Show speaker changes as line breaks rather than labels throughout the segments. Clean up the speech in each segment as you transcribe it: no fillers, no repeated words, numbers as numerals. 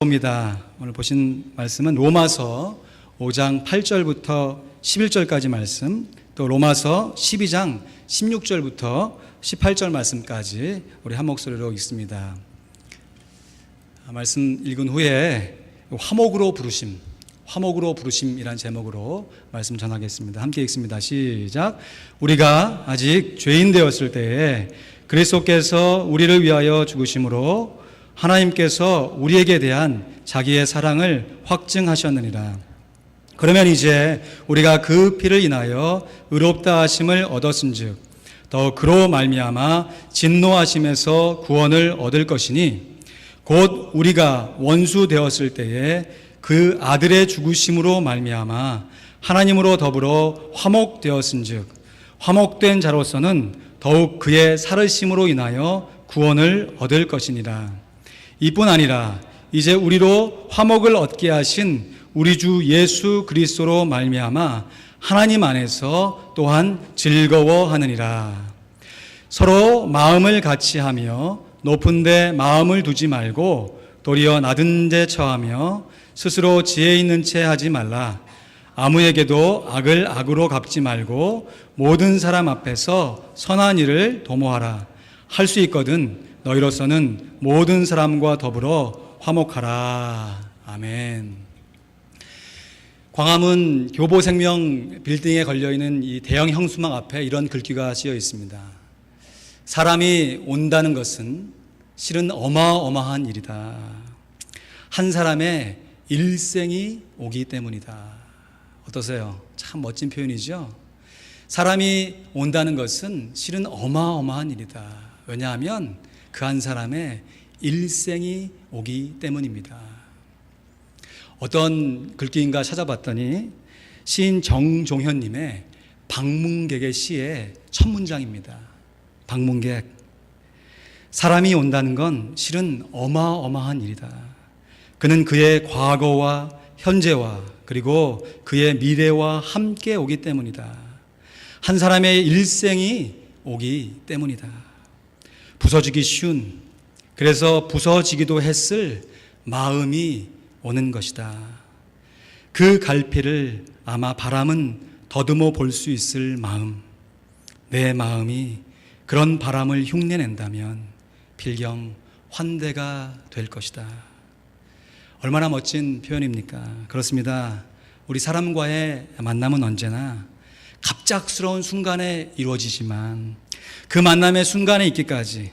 입니다. 오늘 보신 말씀은 로마서 5장 8절부터 11절까지 말씀, 또 로마서 12장 16절부터 18절 말씀까지 우리 한 목소리로 읽습니다. 말씀 읽은 후에 화목으로 부르심이란 제목으로 말씀 전하겠습니다. 함께 읽습니다. 시작. 우리가 아직 죄인 되었을 때에 그리스도께서 우리를 위하여 죽으심으로 하나님께서 우리에게 대한 자기의 사랑을 확증하셨느니라. 그러면 이제 우리가 그 피를 인하여 의롭다 하심을 얻었은즉 더 그로 말미암아 진노하심에서 구원을 얻을 것이니 곧 우리가 원수 되었을 때에 그 아들의 죽으심으로 말미암아 하나님으로 더불어 화목되었은즉 화목된 자로서는 더욱 그의 살으심으로 인하여 구원을 얻을 것이니라. 이뿐 아니라 이제 우리로 화목을 얻게 하신 우리 주 예수 그리스도로 말미암아 하나님 안에서 또한 즐거워하느니라. 서로 마음을 같이 하며 높은 데 마음을 두지 말고 도리어 낮은 데 처하며 스스로 지혜 있는 채 하지 말라. 아무에게도 악을 악으로 갚지 말고 모든 사람 앞에서 선한 일을 도모하라. 할 수 있거든 너희로서는 모든 사람과 더불어 화목하라. 아멘. 광화문 교보생명 빌딩에 걸려있는 이 대형 형수막 앞에 이런 글귀가 쓰여 있습니다. 사람이 온다는 것은 실은 어마어마한 일이다. 한 사람의 일생이 오기 때문이다. 어떠세요? 참 멋진 표현이죠? 사람이 온다는 것은 실은 어마어마한 일이다. 왜냐하면 그 한 사람의 일생이 오기 때문입니다. 어떤 글귀인가 찾아봤더니 시인 정종현님의 방문객의 시의 첫 문장입니다. 방문객. 사람이 온다는 건 실은 어마어마한 일이다. 그는 그의 과거와 현재와 그리고 그의 미래와 함께 오기 때문이다. 한 사람의 일생이 오기 때문이다. 부서지기 쉬운, 그래서 부서지기도 했을 마음이 오는 것이다. 그 갈피를 아마 바람은 더듬어 볼 수 있을 마음, 내 마음이 그런 바람을 흉내낸다면 필경 환대가 될 것이다. 얼마나 멋진 표현입니까? 그렇습니다. 우리 사람과의 만남은 언제나 갑작스러운 순간에 이루어지지만 그 만남의 순간에 있기까지,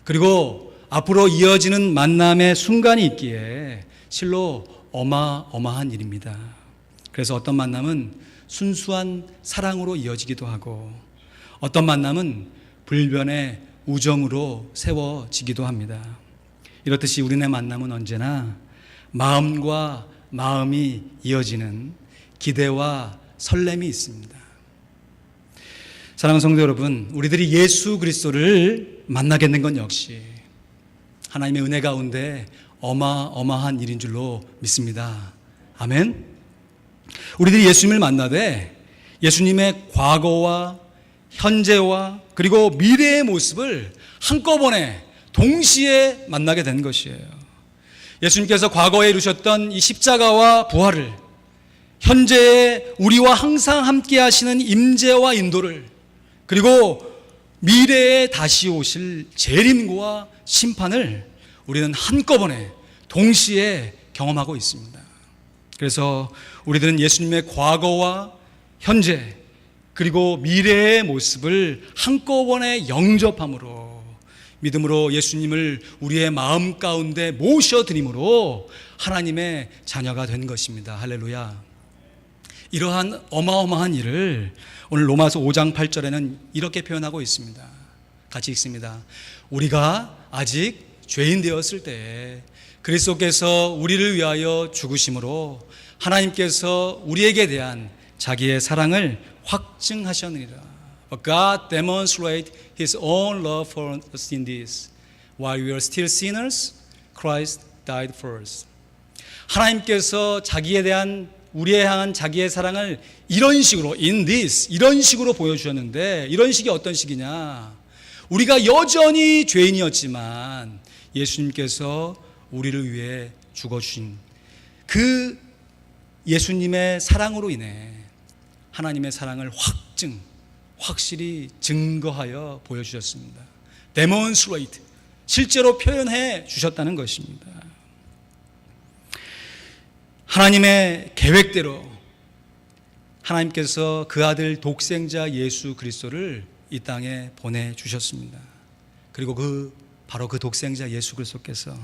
그리고 앞으로 이어지는 만남의 순간이 있기에 실로 어마어마한 일입니다. 그래서 어떤 만남은 순수한 사랑으로 이어지기도 하고 어떤 만남은 불변의 우정으로 세워지기도 합니다. 이렇듯이 우리네 만남은 언제나 마음과 마음이 이어지는 기대와 설렘이 있습니다. 사랑하는 성도 여러분, 우리들이 예수 그리스도를 만나게 된 건 역시 하나님의 은혜 가운데 어마어마한 일인 줄로 믿습니다. 아멘. 우리들이 예수님을 만나되 예수님의 과거와 현재와 그리고 미래의 모습을 한꺼번에 동시에 만나게 된 것이에요. 예수님께서 과거에 이루셨던 이 십자가와 부활을, 현재의 우리와 항상 함께 하시는 임재와 인도를, 그리고 미래에 다시 오실 재림과 심판을 우리는 한꺼번에 동시에 경험하고 있습니다. 그래서 우리들은 예수님의 과거와 현재 그리고 미래의 모습을 한꺼번에 영접함으로, 믿음으로 예수님을 우리의 마음 가운데 모셔드림으로 하나님의 자녀가 된 것입니다. 할렐루야. 이러한 어마어마한 일을 오늘 로마서 5장 8절에는 이렇게 표현하고 있습니다. 같이 읽습니다. 우리가 아직 죄인 되었을 때에 그리스도께서 우리를 위하여 죽으심으로 하나님께서 우리에게 대한 자기의 사랑을 확증하셨느니라. But God demonstrated His own love for us in this. While we were still sinners, Christ died for us. 하나님께서 자기에 대한 우리에 향한 자기의 사랑을 이런 식으로 in this, 이런 식으로 보여주셨는데, 이런 식이 어떤 식이냐, 우리가 여전히 죄인이었지만 예수님께서 우리를 위해 죽어주신 그 예수님의 사랑으로 인해 하나님의 사랑을 확실히 증거하여 보여주셨습니다. demonstrate, 실제로 표현해 주셨다는 것입니다. 하나님의 계획대로 하나님께서 그 아들 독생자 예수 그리스도를 이 땅에 보내주셨습니다. 그리고 바로 그 독생자 예수 그리스도께서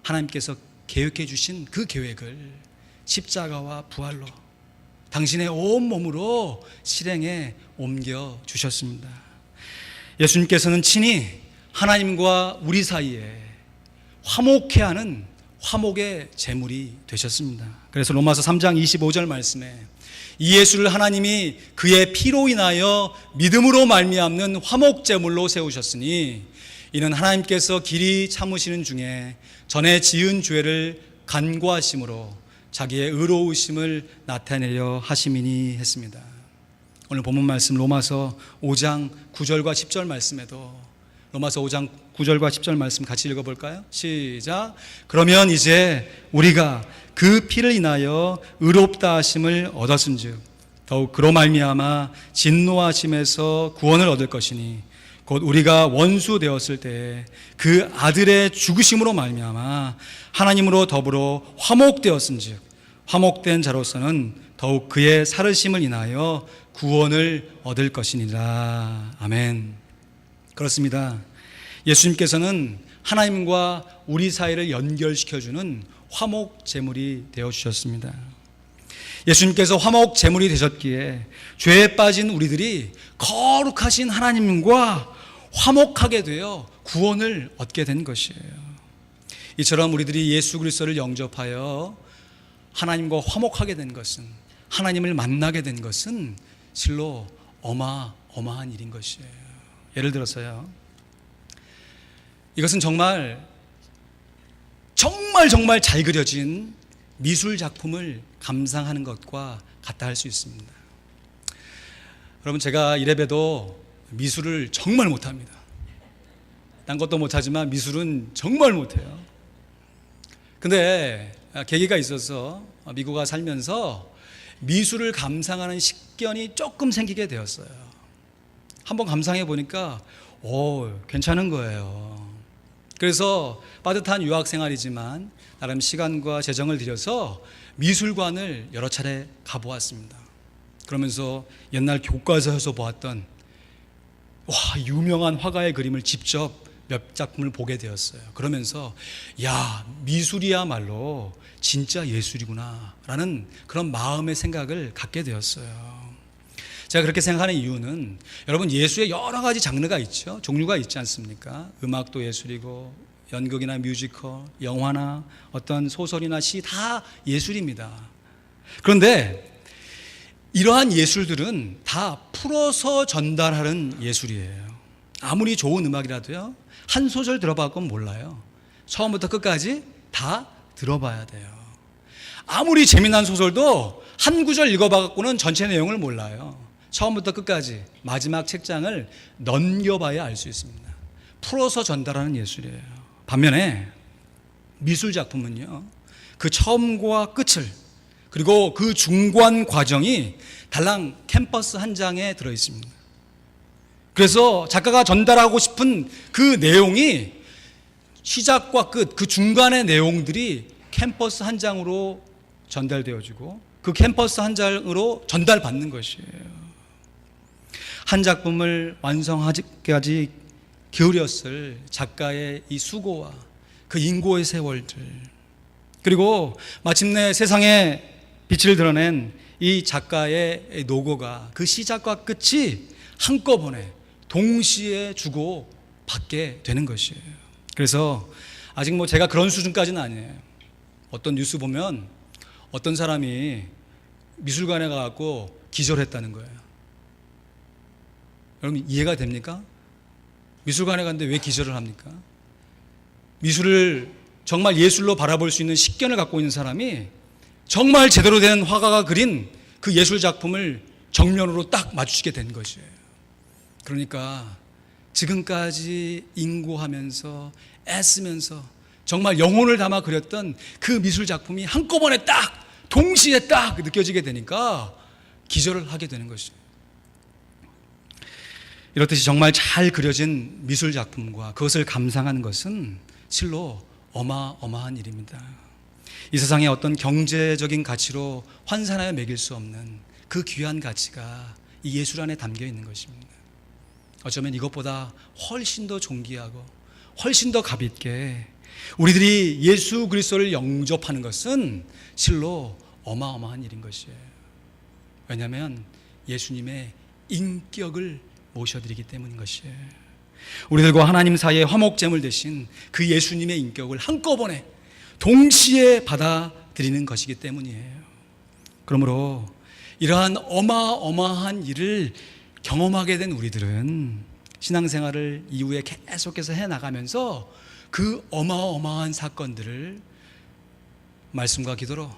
하나님께서 계획해 주신 그 계획을 십자가와 부활로 당신의 온 몸으로 실행에 옮겨 주셨습니다. 예수님께서는 친히 하나님과 우리 사이에 화목케 하는 화목의 제물이 되셨습니다. 그래서 로마서 3장 25절 말씀에 이 예수를 하나님이 그의 피로 인하여 믿음으로 말미암는 화목 제물로 세우셨으니 이는 하나님께서 길이 참으시는 중에 전에 지은 죄를 간구하심으로 자기의 의로우심을 나타내려 하심이니 했습니다. 오늘 본문 말씀 로마서 5장 9절과 10절 말씀에도 로마서 5장 9절과 10절 말씀 같이 읽어볼까요? 시작. 그러면 이제 우리가 그 피를 인하여 의롭다 하심을 얻었은즉 더욱 그로 말미암아 진노하심에서 구원을 얻을 것이니 곧 우리가 원수 되었을 때 그 아들의 죽으심으로 말미암아 하나님으로 더불어 화목되었은즉 화목된 자로서는 더욱 그의 살으심을 인하여 구원을 얻을 것이니라. 아멘. 그렇습니다. 예수님께서는 하나님과 우리 사이를 연결시켜주는 화목 제물이 되어주셨습니다. 예수님께서 화목 제물이 되셨기에 죄에 빠진 우리들이 거룩하신 하나님과 화목하게 되어 구원을 얻게 된 것이에요. 이처럼 우리들이 예수 그리스도를 영접하여 하나님과 화목하게 된 것은, 하나님을 만나게 된 것은 실로 어마어마한 일인 것이에요. 예를 들어서요, 이것은 정말 잘 그려진 미술 작품을 감상하는 것과 같다 할 수 있습니다. 여러분, 제가 이래봬도 미술을 정말 못합니다. 딴 것도 못하지만 미술은 정말 못해요. 근데 계기가 있어서 미국에 살면서 미술을 감상하는 식견이 조금 생기게 되었어요. 한번 감상해 보니까 괜찮은 거예요. 그래서 빠듯한 유학 생활이지만 나름 시간과 재정을 들여서 미술관을 여러 차례 가보았습니다. 그러면서 옛날 교과서에서 보았던 유명한 화가의 그림을 직접 몇 작품을 보게 되었어요. 그러면서 미술이야말로 진짜 예술이구나 라는 그런 마음의 생각을 갖게 되었어요. 제가 그렇게 생각하는 이유는 여러분, 예술의 여러 가지 장르가 있죠. 종류가 있지 않습니까? 음악도 예술이고 연극이나 뮤지컬, 영화나 어떤 소설이나 시 다 예술입니다. 그런데 이러한 예술들은 다 풀어서 전달하는 예술이에요. 아무리 좋은 음악이라도요, 한 소절 들어봤건 몰라요. 처음부터 끝까지 다 들어봐야 돼요. 아무리 재미난 소설도 한 구절 읽어봐갖고는 전체 내용을 몰라요. 처음부터 끝까지 마지막 책장을 넘겨봐야 알 수 있습니다. 풀어서 전달하는 예술이에요. 반면에 미술 작품은요, 그 처음과 끝을, 그리고 그 중간 과정이 달랑 캔버스 한 장에 들어있습니다. 그래서 작가가 전달하고 싶은 그 내용이 시작과 끝, 그 중간의 내용들이 캔버스 한 장으로 전달되어지고 그 캔버스 한 장으로 전달받는 것이에요. 한 작품을 완성하기까지 기울였을 작가의 이 수고와 그 인고의 세월들, 그리고 마침내 세상에 빛을 드러낸 이 작가의 노고가, 그 시작과 끝이 한꺼번에 동시에 주고 받게 되는 것이에요. 그래서 아직 제가 그런 수준까지는 아니에요. 어떤 뉴스 보면 어떤 사람이 미술관에 가서 기절했다는 거예요. 여러분, 이해가 됩니까? 미술관에 갔는데 왜 기절을 합니까? 미술을 정말 예술로 바라볼 수 있는 식견을 갖고 있는 사람이 정말 제대로 된 화가가 그린 그 예술 작품을 정면으로 딱 마주치게 된 것이에요. 그러니까 지금까지 인고하면서 애쓰면서 정말 영혼을 담아 그렸던 그 미술 작품이 한꺼번에 딱 동시에 딱 느껴지게 되니까 기절을 하게 되는 것이죠. 이렇듯이 정말 잘 그려진 미술 작품과 그것을 감상하는 것은 실로 어마어마한 일입니다. 이 세상의 어떤 경제적인 가치로 환산하여 매길 수 없는 그 귀한 가치가 이 예술 안에 담겨 있는 것입니다. 어쩌면 이것보다 훨씬 더 존귀하고 훨씬 더 값있게 우리들이 예수 그리스도를 영접하는 것은 실로 어마어마한 일인 것이에요. 왜냐하면 예수님의 인격을 모셔드리기 때문인 것이에요. 우리들과 하나님 사이의 화목제물 대신 그 예수님의 인격을 한꺼번에 동시에 받아들이는 것이기 때문이에요. 그러므로 이러한 어마어마한 일을 경험하게 된 우리들은 신앙생활을 이후에 계속해서 해나가면서 그 어마어마한 사건들을 말씀과 기도로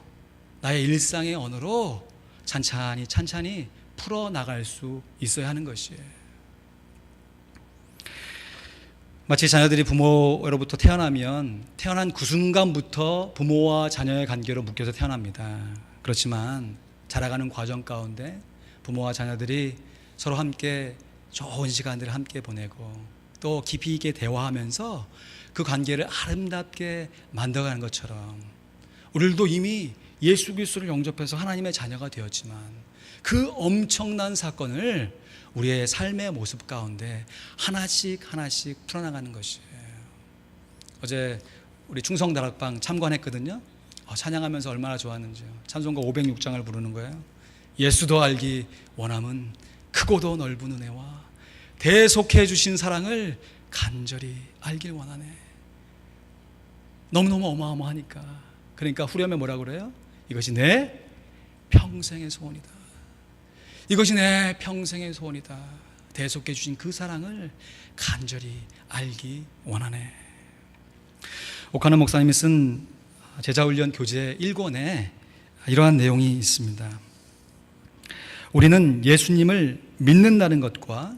나의 일상의 언어로 찬찬히 풀어나갈 수 있어야 하는 것이에요. 마치 자녀들이 부모로부터 태어나면 태어난 그 순간부터 부모와 자녀의 관계로 묶여서 태어납니다. 그렇지만 자라가는 과정 가운데 부모와 자녀들이 서로 함께 좋은 시간들을 함께 보내고 또 깊이 있게 대화하면서 그 관계를 아름답게 만들어가는 것처럼 우리들도 이미 예수 그리스도를 영접해서 하나님의 자녀가 되었지만 그 엄청난 사건을 우리의 삶의 모습 가운데 하나씩 풀어나가는 것이에요. 어제 우리 충성다락방 참관했거든요. 찬양하면서 얼마나 좋았는지요. 찬송가 506장을 부르는 거예요. 예수도 알기 원함은 크고도 넓은 은혜와 대속해 주신 사랑을 간절히 알길 원하네. 너무너무 어마어마하니까. 그러니까 후렴에 뭐라고 그래요? 이것이 내 평생의 소원이다. 이것이 내 평생의 소원이다. 대속해 주신 그 사랑을 간절히 알기 원하네. 오카노 목사님이 쓴 제자훈련 교재 1권에 이러한 내용이 있습니다. 우리는 예수님을 믿는다는 것과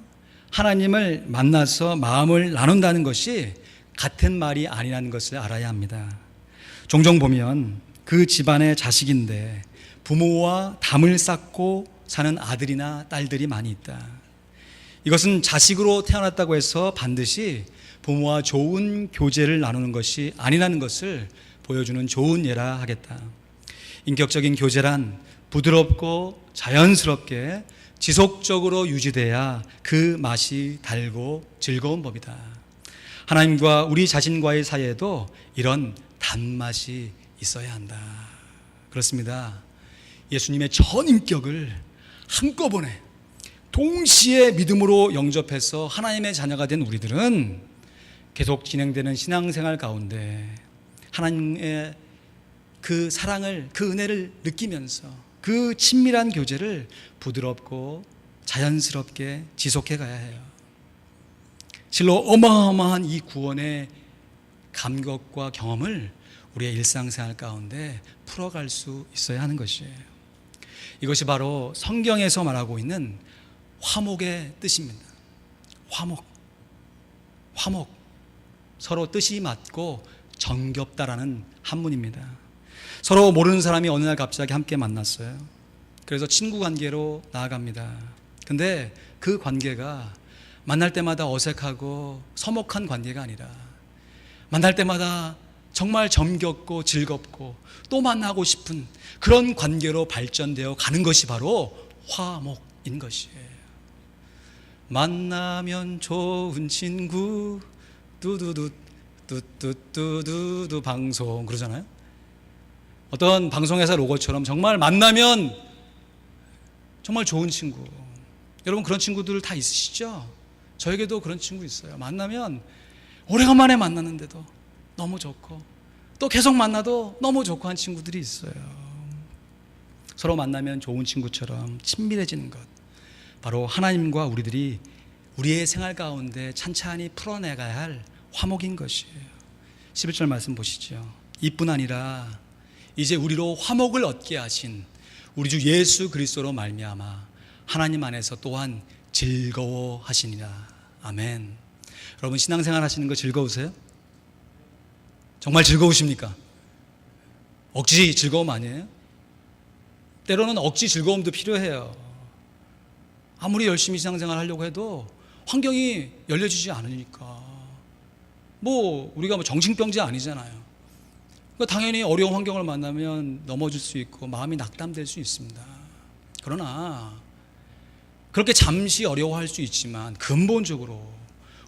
하나님을 만나서 마음을 나눈다는 것이 같은 말이 아니라는 것을 알아야 합니다. 종종 보면 그 집안의 자식인데 부모와 담을 쌓고 사는 아들이나 딸들이 많이 있다. 이것은 자식으로 태어났다고 해서 반드시 부모와 좋은 교제를 나누는 것이 아니라는 것을 보여주는 좋은 예라 하겠다. 인격적인 교제란 부드럽고 자연스럽게 지속적으로 유지돼야 그 맛이 달고 즐거운 법이다. 하나님과 우리 자신과의 사이에도 이런 단맛이 있어야 한다. 그렇습니다. 예수님의 전 인격을 한꺼번에 동시에 믿음으로 영접해서 하나님의 자녀가 된 우리들은 계속 진행되는 신앙생활 가운데 하나님의 그 사랑을, 그 은혜를 느끼면서 그 친밀한 교제를 부드럽고 자연스럽게 지속해 가야 해요. 실로 어마어마한 이 구원의 감격과 경험을 우리의 일상생활 가운데 풀어갈 수 있어야 하는 것이에요. 이것이 바로 성경에서 말하고 있는 화목의 뜻입니다. 화목. 서로 뜻이 맞고 정겹다라는 한문입니다. 서로 모르는 사람이 어느 날 갑자기 함께 만났어요. 그래서 친구 관계로 나아갑니다. 근데 그 관계가 만날 때마다 어색하고 서먹한 관계가 아니라 만날 때마다 정말 정겹고 즐겁고 또 만나고 싶은 그런 관계로 발전되어 가는 것이 바로 화목인 것이에요. 만나면 좋은 친구 뚜두두 뚜뚜뚜두두 방송 그러잖아요. 어떤 방송회사 로고처럼 정말 만나면 정말 좋은 친구. 여러분 그런 친구들 다 있으시죠? 저에게도 그런 친구 있어요. 만나면 오래간만에 만났는데도 너무 좋고 또 계속 만나도 너무 좋고 한 친구들이 있어요. 서로 만나면 좋은 친구처럼 친밀해지는 것, 바로 하나님과 우리들이 우리의 생활 가운데 찬찬히 풀어내가야 할 화목인 것이에요. 11절 말씀 보시죠. 이뿐 아니라 이제 우리로 화목을 얻게 하신 우리 주 예수 그리스도로 말미암아 하나님 안에서 또한 즐거워하시니라. 아멘. 여러분 신앙생활 하시는 거 즐거우세요? 정말 즐거우십니까? 억지 즐거움 아니에요? 때로는 억지 즐거움도 필요해요. 아무리 열심히 신앙생활 하려고 해도 환경이 열려지지 않으니까. 우리가 정신병자 아니잖아요. 그러니까 당연히 어려운 환경을 만나면 넘어질 수 있고 마음이 낙담될 수 있습니다. 그러나 그렇게 잠시 어려워할 수 있지만 근본적으로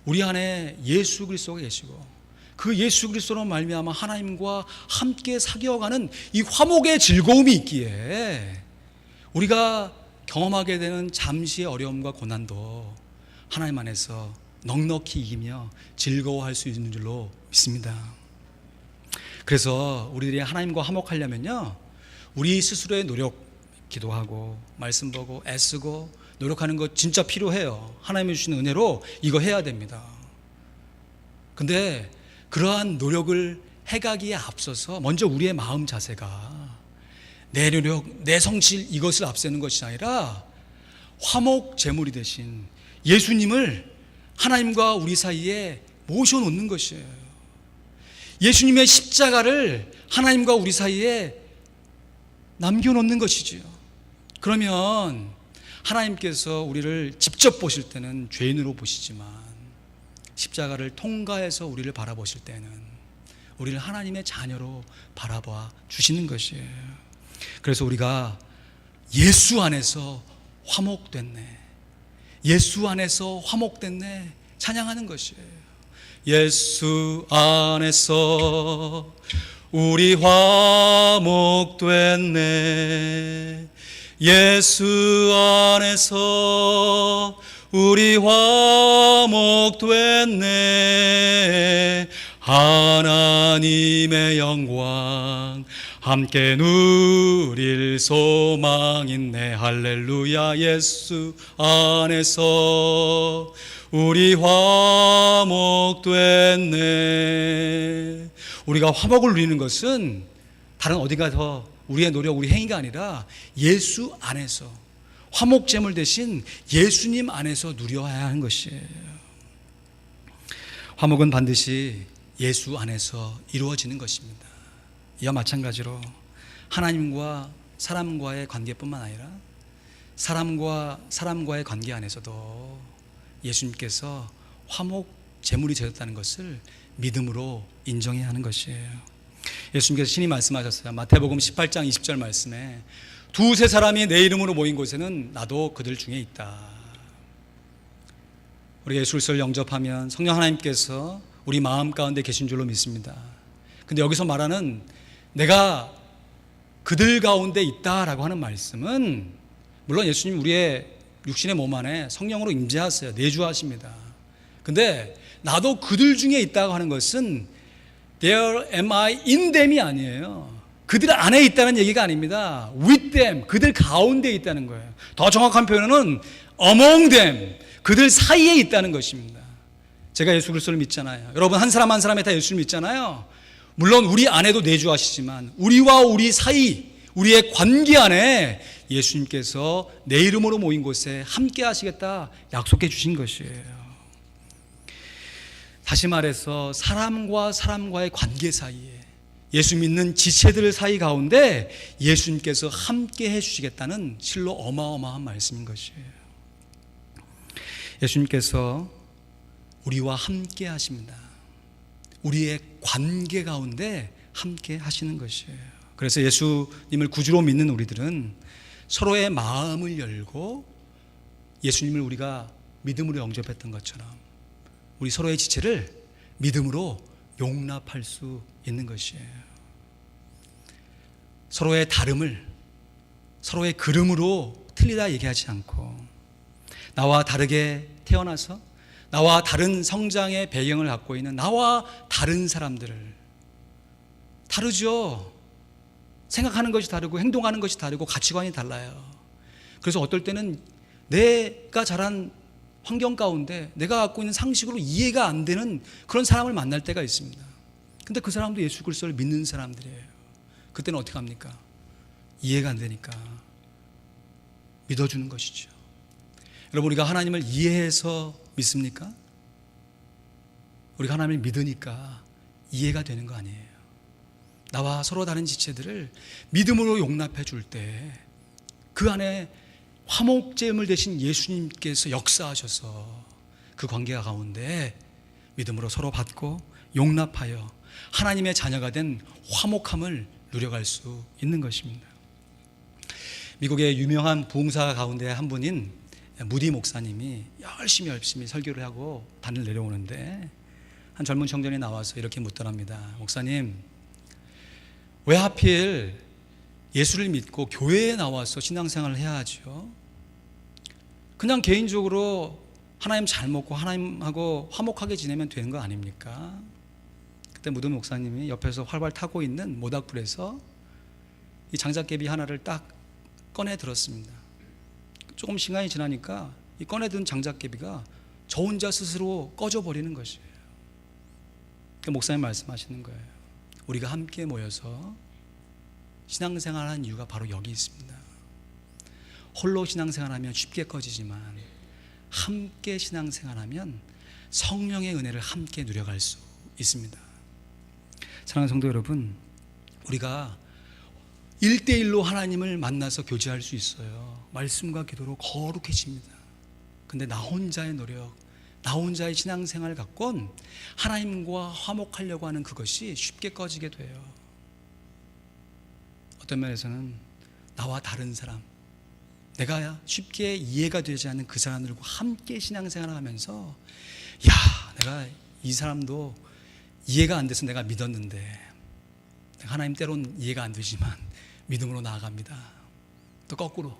우리 안에 예수 그리스도가 계시고 그 예수 그리스도로 말미암아 하나님과 함께 사귀어가는 이 화목의 즐거움이 있기에 우리가 경험하게 되는 잠시의 어려움과 고난도 하나님 안에서 넉넉히 이기며 즐거워할 수 있는 줄로 믿습니다. 그래서 우리들이 하나님과 화목하려면요, 우리 스스로의 노력, 기도하고 말씀 보고 애쓰고 노력하는 거 진짜 필요해요. 하나님이 주시는 은혜로 이거 해야 됩니다. 근데 그러한 노력을 해가기에 앞서서 먼저 우리의 마음 자세가 내 노력, 내 성실 이것을 앞세우는 것이 아니라 화목 제물이 되신 예수님을 하나님과 우리 사이에 모셔놓는 것이에요. 예수님의 십자가를 하나님과 우리 사이에 남겨놓는 것이지요. 그러면 하나님께서 우리를 직접 보실 때는 죄인으로 보시지만 십자가를 통과해서 우리를 바라보실 때는 우리를 하나님의 자녀로 바라봐 주시는 것이에요. 그래서 우리가 예수 안에서 화목됐네, 예수 안에서 화목됐네 찬양하는 것이에요. 예수 안에서 우리 화목됐네, 예수 안에서 우리 화목됐네, 하나님의 영광 함께 누릴 소망 있네. 할렐루야. 예수 안에서 우리 화목됐네. 우리가 화목을 누리는 것은 다른 어디 가서 우리의 노력, 우리 행위가 아니라 예수 안에서 화목제물 대신 예수님 안에서 누려야 하는 것이에요. 화목은 반드시 예수 안에서 이루어지는 것입니다. 이와 마찬가지로 하나님과 사람과의 관계뿐만 아니라 사람과 사람과의 관계 안에서도 예수님께서 화목제물이 되었다는 것을 믿음으로 인정해야 하는 것이에요. 예수님께서 신이 말씀하셨어요. 마태복음 18장 20절 말씀에 두세 사람이 내 이름으로 모인 곳에는 나도 그들 중에 있다. 우리가 예수 그리스도를 영접하면 성령 하나님께서 우리 마음 가운데 계신 줄로 믿습니다. 근데 여기서 말하는 내가 그들 가운데 있다라고 하는 말씀은 물론 예수님 우리의 육신의 몸 안에 성령으로 임재하세요. 내주하십니다. 근데 나도 그들 중에 있다고 하는 것은 There am I in them이 아니에요. 그들 안에 있다는 얘기가 아닙니다. With them, 그들 가운데 있다는 거예요. 더 정확한 표현은 among them, 그들 사이에 있다는 것입니다. 제가 예수 그리스도를 믿잖아요. 여러분 한 사람 한 사람이 다 예수를 믿잖아요. 물론 우리 안에도 내주하시지만 우리와 우리 사이, 우리의 관계 안에 예수님께서 내 이름으로 모인 곳에 함께 하시겠다 약속해 주신 것이에요. 다시 말해서 사람과 사람과의 관계 사이에 예수 믿는 지체들 사이 가운데 예수님께서 함께 해주시겠다는 실로 어마어마한 말씀인 것이에요. 예수님께서 우리와 함께 하십니다. 우리의 관계 가운데 함께 하시는 것이에요. 그래서 예수님을 구주로 믿는 우리들은 서로의 마음을 열고 예수님을 우리가 믿음으로 영접했던 것처럼 우리 서로의 지체를 믿음으로 용납할 수 있는 것이에요. 서로의 다름을 서로의 그름으로 틀리다 얘기하지 않고 나와 다르게 태어나서 나와 다른 성장의 배경을 갖고 있는 나와 다른 사람들을 다르죠. 생각하는 것이 다르고 행동하는 것이 다르고 가치관이 달라요. 그래서 어떨 때는 내가 자란 환경 가운데 내가 갖고 있는 상식으로 이해가 안 되는 그런 사람을 만날 때가 있습니다. 근데 그 사람도 예수 그리스도를 믿는 사람들이에요. 그때는 어떻게 합니까? 이해가 안 되니까 믿어주는 것이죠. 여러분 우리가 하나님을 이해해서 믿습니까? 우리가 하나님을 믿으니까 이해가 되는 거 아니에요. 나와 서로 다른 지체들을 믿음으로 용납해 줄 때 그 안에 화목제물 되신 예수님께서 역사하셔서 그 관계가 가운데 믿음으로 서로 받고 용납하여 하나님의 자녀가 된 화목함을 누려갈 수 있는 것입니다. 미국의 유명한 부흥사 가운데 한 분인 무디 목사님이 열심히 설교를 하고 단을 내려오는데 한 젊은 청년이 나와서 이렇게 묻더랍니다. 목사님, 왜 하필 예수를 믿고 교회에 나와서 신앙생활을 해야 하죠? 그냥 개인적으로 하나님 잘 먹고 하나님하고 화목하게 지내면 되는 거 아닙니까? 그때 무드 목사님이 옆에서 활발 타고 있는 모닥불에서 이 장작개비 하나를 딱 꺼내 들었습니다. 조금 시간이 지나니까 이 꺼내든 장작개비가 저 혼자 스스로 꺼져버리는 것이에요. 그 목사님 말씀하시는 거예요. 우리가 함께 모여서 신앙생활하는 이유가 바로 여기 있습니다. 홀로 신앙생활하면 쉽게 꺼지지만 함께 신앙생활하면 성령의 은혜를 함께 누려갈 수 있습니다. 사랑하는 성도 여러분, 우리가 1대1로 하나님을 만나서 교제할 수 있어요. 말씀과 기도로 거룩해집니다. 근데 나 혼자의 노력, 나 혼자의 신앙생활 갖고는 하나님과 화목하려고 하는 그것이 쉽게 꺼지게 돼요. 어떤 면에서는 나와 다른 사람, 내가 쉽게 이해가 되지 않는 그 사람들과 함께 신앙생활을 하면서 내가 이 사람도 이해가 안 돼서 내가 믿었는데 하나님 때론 이해가 안 되지만 믿음으로 나아갑니다. 또 거꾸로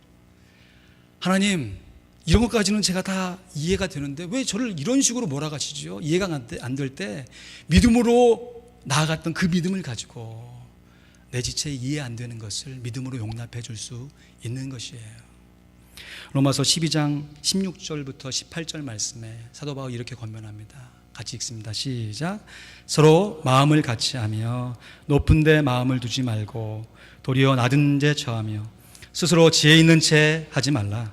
하나님, 이런 것까지는 제가 다 이해가 되는데 왜 저를 이런 식으로 몰아가시죠? 이해가 안 될 때 믿음으로 나아갔던 그 믿음을 가지고 내 지체에 이해 안 되는 것을 믿음으로 용납해 줄 수 있는 것이에요. 로마서 12장 16절부터 18절 말씀에 사도 바울이 이렇게 권면합니다. 같이 읽습니다. 시작. 서로 마음을 같이하며 높은 데 마음을 두지 말고 도리어 낮은 데 처하며 스스로 지혜 있는 채 하지 말라.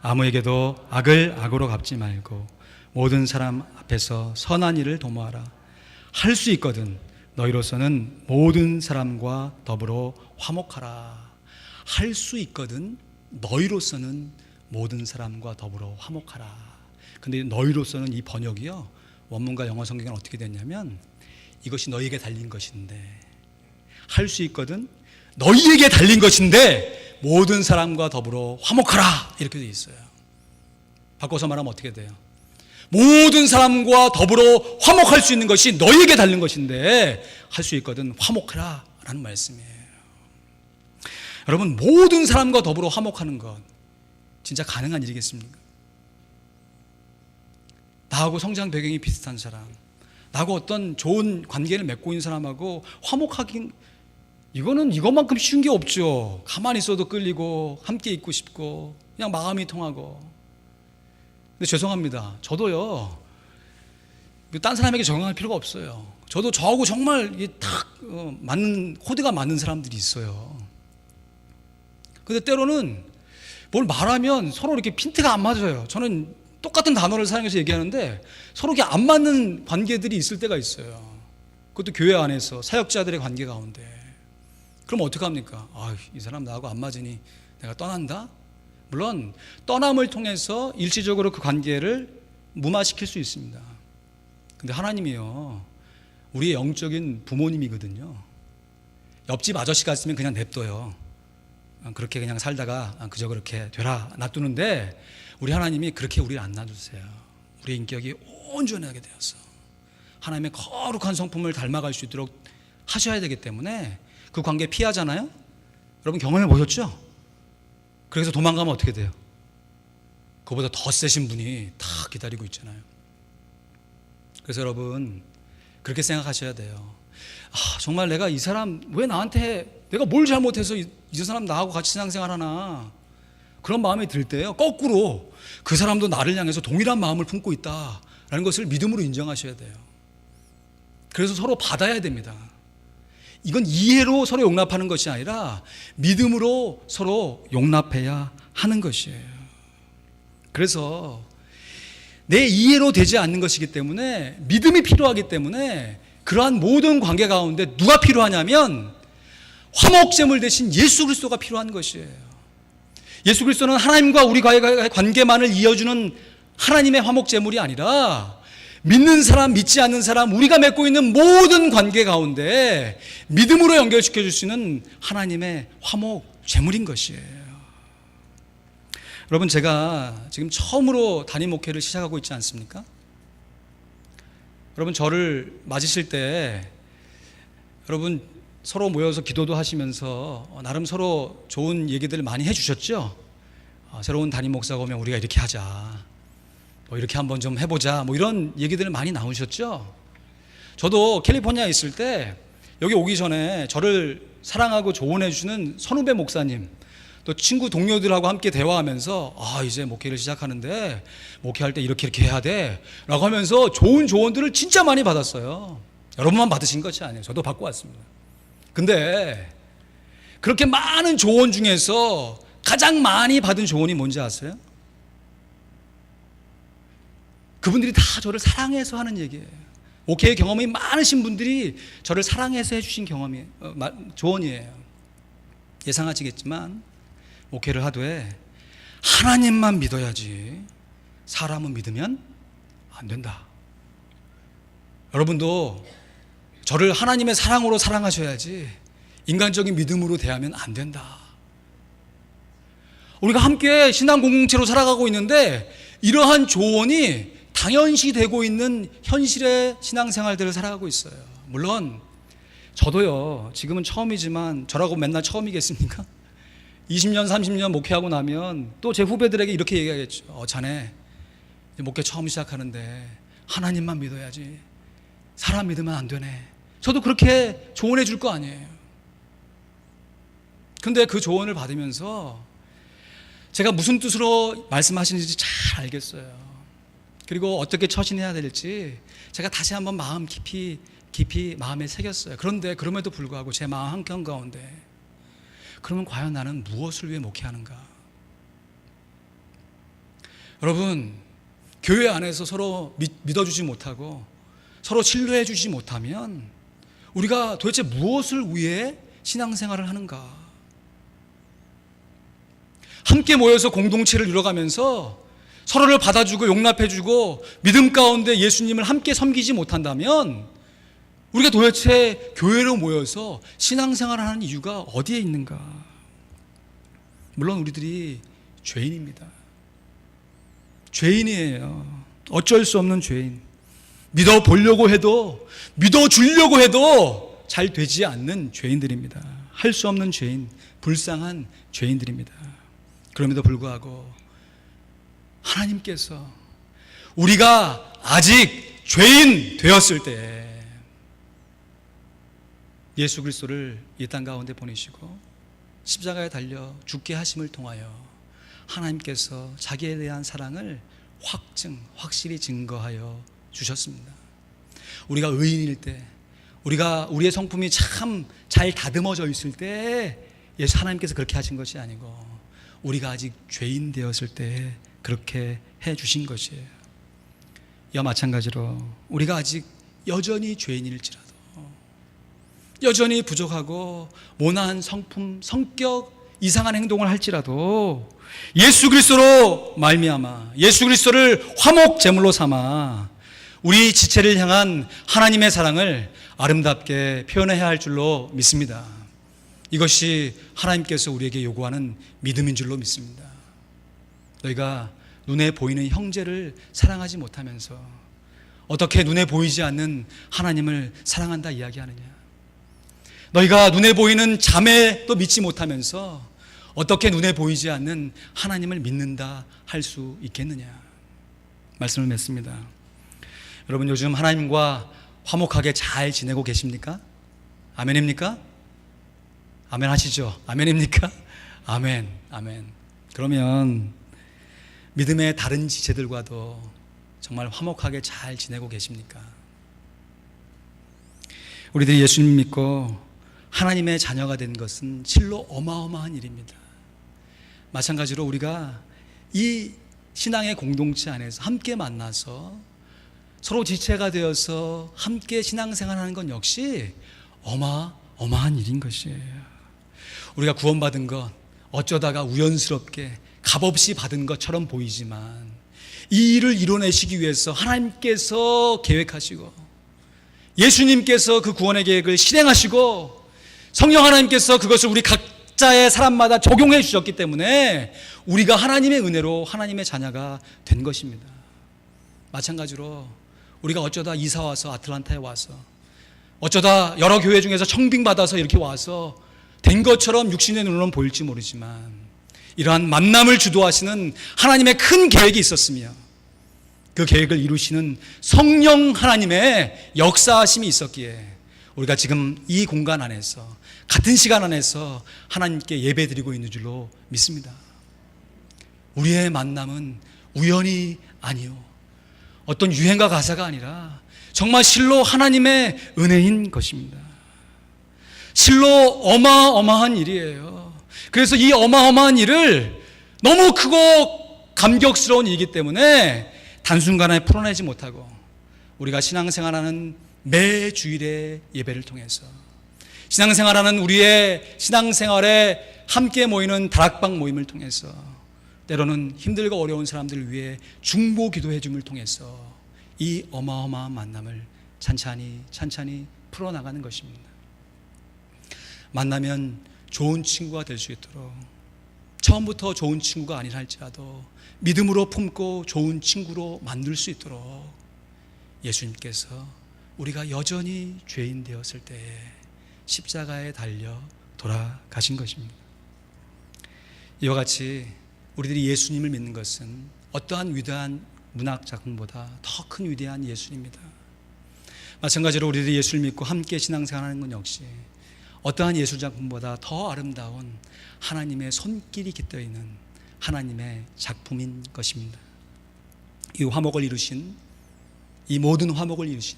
아무에게도 악을 악으로 갚지 말고 모든 사람 앞에서 선한 일을 도모하라. 할 수 있거든 너희로서는 모든 사람과 더불어 화목하라. 할 수 있거든 너희로서는 모든 사람과 더불어 화목하라. 근데 너희로서는 이 번역이요, 원문과 영어 성경은 어떻게 됐냐면 이것이 너희에게 달린 것인데, 할 수 있거든 너희에게 달린 것인데 모든 사람과 더불어 화목하라, 이렇게 돼 있어요. 바꿔서 말하면 어떻게 돼요? 모든 사람과 더불어 화목할 수 있는 것이 너희에게 달린 것인데 할 수 있거든 화목하라 라는 말씀이에요. 여러분, 모든 사람과 더불어 화목하는 것 진짜 가능한 일이겠습니까? 나하고 성장 배경이 비슷한 사람, 나하고 어떤 좋은 관계를 맺고 있는 사람하고 화목하긴, 이거는 이것만큼 쉬운 게 없죠. 가만히 있어도 끌리고 함께 있고 싶고 그냥 마음이 통하고. 근데 죄송합니다, 저도요 딴 사람에게 적용할 필요가 없어요. 저도 저하고 정말 딱 맞는, 코드가 맞는 사람들이 있어요. 근데 때로는 뭘 말하면 서로 이렇게 핀트가 안 맞아요. 저는 똑같은 단어를 사용해서 얘기하는데 서로 이게 안 맞는 관계들이 있을 때가 있어요. 그것도 교회 안에서 사역자들의 관계 가운데. 그럼 어떡합니까? 이 사람 나하고 안 맞으니 내가 떠난다? 물론 떠남을 통해서 일시적으로 그 관계를 무마시킬 수 있습니다. 근데 하나님이요, 우리의 영적인 부모님이거든요. 옆집 아저씨 같으면 그냥 냅둬요. 그렇게 그냥 살다가 그저 그렇게 되라 놔두는데, 우리 하나님이 그렇게 우리를 안 놔두세요. 우리의 인격이 온전하게 되어서 하나님의 거룩한 성품을 닮아갈 수 있도록 하셔야 되기 때문에 그 관계 피하잖아요. 여러분 경험해 보셨죠? 그래서 도망가면 어떻게 돼요? 그보다 더 세신 분이 다 기다리고 있잖아요. 그래서 여러분 그렇게 생각하셔야 돼요. 정말 내가 이 사람 왜 나한테, 내가 뭘 잘못해서 이 사람 나하고 같이 신앙생활하나, 그런 마음이 들 때요, 거꾸로 그 사람도 나를 향해서 동일한 마음을 품고 있다라는 것을 믿음으로 인정하셔야 돼요. 그래서 서로 받아야 됩니다. 이건 이해로 서로 용납하는 것이 아니라 믿음으로 서로 용납해야 하는 것이에요. 그래서 내 이해로 되지 않는 것이기 때문에, 믿음이 필요하기 때문에 그러한 모든 관계 가운데 누가 필요하냐면 화목제물 대신 예수 그리스도가 필요한 것이에요. 예수 그리스도는 하나님과 우리과의 관계만을 이어주는 하나님의 화목제물이 아니라 믿는 사람, 믿지 않는 사람, 우리가 맺고 있는 모든 관계 가운데 믿음으로 연결시켜 줄 수 있는 하나님의 화목제물인 것이에요. 여러분, 제가 지금 처음으로 담임 목회를 시작하고 있지 않습니까? 여러분, 저를 맞으실 때 여러분 서로 모여서 기도도 하시면서 나름 서로 좋은 얘기들을 많이 해주셨죠? 새로운 담임 목사가 오면 우리가 이렇게 하자, 뭐 이렇게 한번 좀 해보자, 뭐 이런 얘기들을 많이 나누셨죠? 저도 캘리포니아에 있을 때 여기 오기 전에 저를 사랑하고 조언해 주시는 선후배 목사님, 또 친구 동료들하고 함께 대화하면서 이제 목회를 시작하는데 목회할 때 이렇게 해야 돼 라고 하면서 좋은 조언들을 진짜 많이 받았어요. 여러분만 받으신 것이 아니에요. 저도 받고 왔습니다. 근데 그렇게 많은 조언 중에서 가장 많이 받은 조언이 뭔지 아세요? 그분들이 다 저를 사랑해서 하는 얘기예요. 목회의 경험이 많으신 분들이 저를 사랑해서 해주신 조언이에요. 예상하시겠지만 목회를 하되 하나님만 믿어야지 사람은 믿으면 안 된다. 여러분도 저를 하나님의 사랑으로 사랑하셔야지 인간적인 믿음으로 대하면 안 된다. 우리가 함께 신앙 공동체로 살아가고 있는데 이러한 조언이 당연시되고 있는 현실의 신앙생활들을 살아가고 있어요. 물론 저도요, 지금은 처음이지만 저라고 맨날 처음이겠습니까? 20년 30년 목회하고 나면 또 제 후배들에게 이렇게 얘기하겠죠. 자네 목회 처음 시작하는데 하나님만 믿어야지 사람 믿으면 안 되네. 저도 그렇게 조언해 줄 거 아니에요. 근데 그 조언을 받으면서 제가 무슨 뜻으로 말씀하시는지 잘 알겠어요. 그리고 어떻게 처신해야 될지 제가 다시 한번 마음 깊이 마음에 새겼어요. 그런데 그럼에도 불구하고 제 마음 한켠 가운데 그러면 과연 나는 무엇을 위해 목회하는가? 여러분, 교회 안에서 서로 믿어주지 못하고 서로 신뢰해 주지 못하면 우리가 도대체 무엇을 위해 신앙생활을 하는가? 함께 모여서 공동체를 이뤄가면서 서로를 받아주고 용납해주고 믿음 가운데 예수님을 함께 섬기지 못한다면 우리가 도대체 교회로 모여서 신앙생활을 하는 이유가 어디에 있는가? 물론 우리들이 죄인입니다. 죄인이에요. 어쩔 수 없는 죄인. 믿어보려고 해도 믿어주려고 해도 잘 되지 않는 죄인들입니다. 할 수 없는 죄인, 불쌍한 죄인들입니다. 그럼에도 불구하고 하나님께서 우리가 아직 죄인 되었을 때 예수 그리스도를 이 땅 가운데 보내시고 십자가에 달려 죽게 하심을 통하여 하나님께서 자기에 대한 사랑을 확실히 증거하여 주셨습니다. 우리가 의인일 때, 우리의 성품이 참 잘 다듬어져 있을 때 예수 하나님께서 그렇게 하신 것이 아니고 우리가 아직 죄인 되었을 때 그렇게 해 주신 것이에요. 이와 마찬가지로 우리가 아직 여전히 죄인일지라도, 여전히 부족하고 모난 성품, 성격, 이상한 행동을 할지라도 예수 그리스도로 말미암아 예수 그리스도를 화목 제물로 삼아 우리 지체를 향한 하나님의 사랑을 아름답게 표현해야 할 줄로 믿습니다. 이것이 하나님께서 우리에게 요구하는 믿음인 줄로 믿습니다. 너희가 눈에 보이는 형제를 사랑하지 못하면서 어떻게 눈에 보이지 않는 하나님을 사랑한다 이야기하느냐? 너희가 눈에 보이는 자매도 믿지 못하면서 어떻게 눈에 보이지 않는 하나님을 믿는다 할 수 있겠느냐? 말씀을 맺습니다. 여러분, 요즘 하나님과 화목하게 잘 지내고 계십니까? 아멘입니까? 아멘 하시죠? 아멘입니까? 아멘, 아멘. 그러면 믿음의 다른 지체들과도 정말 화목하게 잘 지내고 계십니까? 우리들이 예수님 믿고 하나님의 자녀가 된 것은 실로 어마어마한 일입니다. 마찬가지로 우리가 이 신앙의 공동체 안에서 함께 만나서 서로 지체가 되어서 함께 신앙생활하는 건 역시 어마어마한 일인 것이에요. 우리가 구원받은 것 어쩌다가 우연스럽게 값없이 받은 것처럼 보이지만 이 일을 이뤄내시기 위해서 하나님께서 계획하시고 예수님께서 그 구원의 계획을 실행하시고 성령 하나님께서 그것을 우리 각자의 사람마다 적용해 주셨기 때문에 우리가 하나님의 은혜로 하나님의 자녀가 된 것입니다. 마찬가지로 우리가 어쩌다 이사 와서 아틀란타에 와서 어쩌다 여러 교회 중에서 청빙받아서 이렇게 와서 된 것처럼 육신의 눈으로는 보일지 모르지만 이러한 만남을 주도하시는 하나님의 큰 계획이 있었으며 그 계획을 이루시는 성령 하나님의 역사하심이 있었기에 우리가 지금 이 공간 안에서 같은 시간 안에서 하나님께 예배드리고 있는 줄로 믿습니다. 우리의 만남은 우연이 아니요 어떤 유행과 가사가 아니라 정말 실로 하나님의 은혜인 것입니다. 실로 어마어마한 일이에요. 그래서 이 어마어마한 일을 너무 크고 감격스러운 일이기 때문에 단순간에 풀어내지 못하고 우리가 신앙생활하는 매 주일의 예배를 통해서 신앙생활하는 우리의 신앙생활에 함께 모이는 다락방 모임을 통해서 때로는 힘들고 어려운 사람들을 위해 중보 기도해 줌을 통해서 이 어마어마한 만남을 찬찬히 풀어나가는 것입니다. 만나면 좋은 친구가 될 수 있도록 처음부터 좋은 친구가 아니라 할지라도 믿음으로 품고 좋은 친구로 만들 수 있도록 예수님께서 우리가 여전히 죄인 되었을 때에 십자가에 달려 돌아가신 것입니다. 이와 같이 우리들이 예수님을 믿는 것은 어떠한 위대한 문학 작품보다 더 큰 위대한 예수님입니다. 마찬가지로 우리들이 예수를 믿고 함께 신앙생활하는 건 역시 어떠한 예술 작품보다 더 아름다운 하나님의 손길이 깃들어 있는 하나님의 작품인 것입니다. 이 화목을 이루신 이 모든 화목을 이루신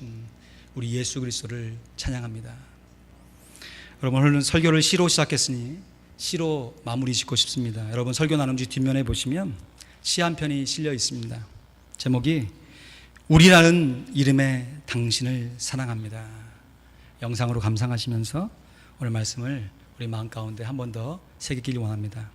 우리 예수 그리스도를 찬양합니다. 여러분 오늘 설교를 시로 시작했으니 시로 마무리 짓고 싶습니다. 여러분 설교 나눔지 뒷면에 보시면 시 한 편이 실려 있습니다. 제목이 우리라는 이름의 당신을 사랑합니다. 영상으로 감상하시면서 오늘 말씀을 우리 마음 가운데 한 번 더 새기길 원합니다.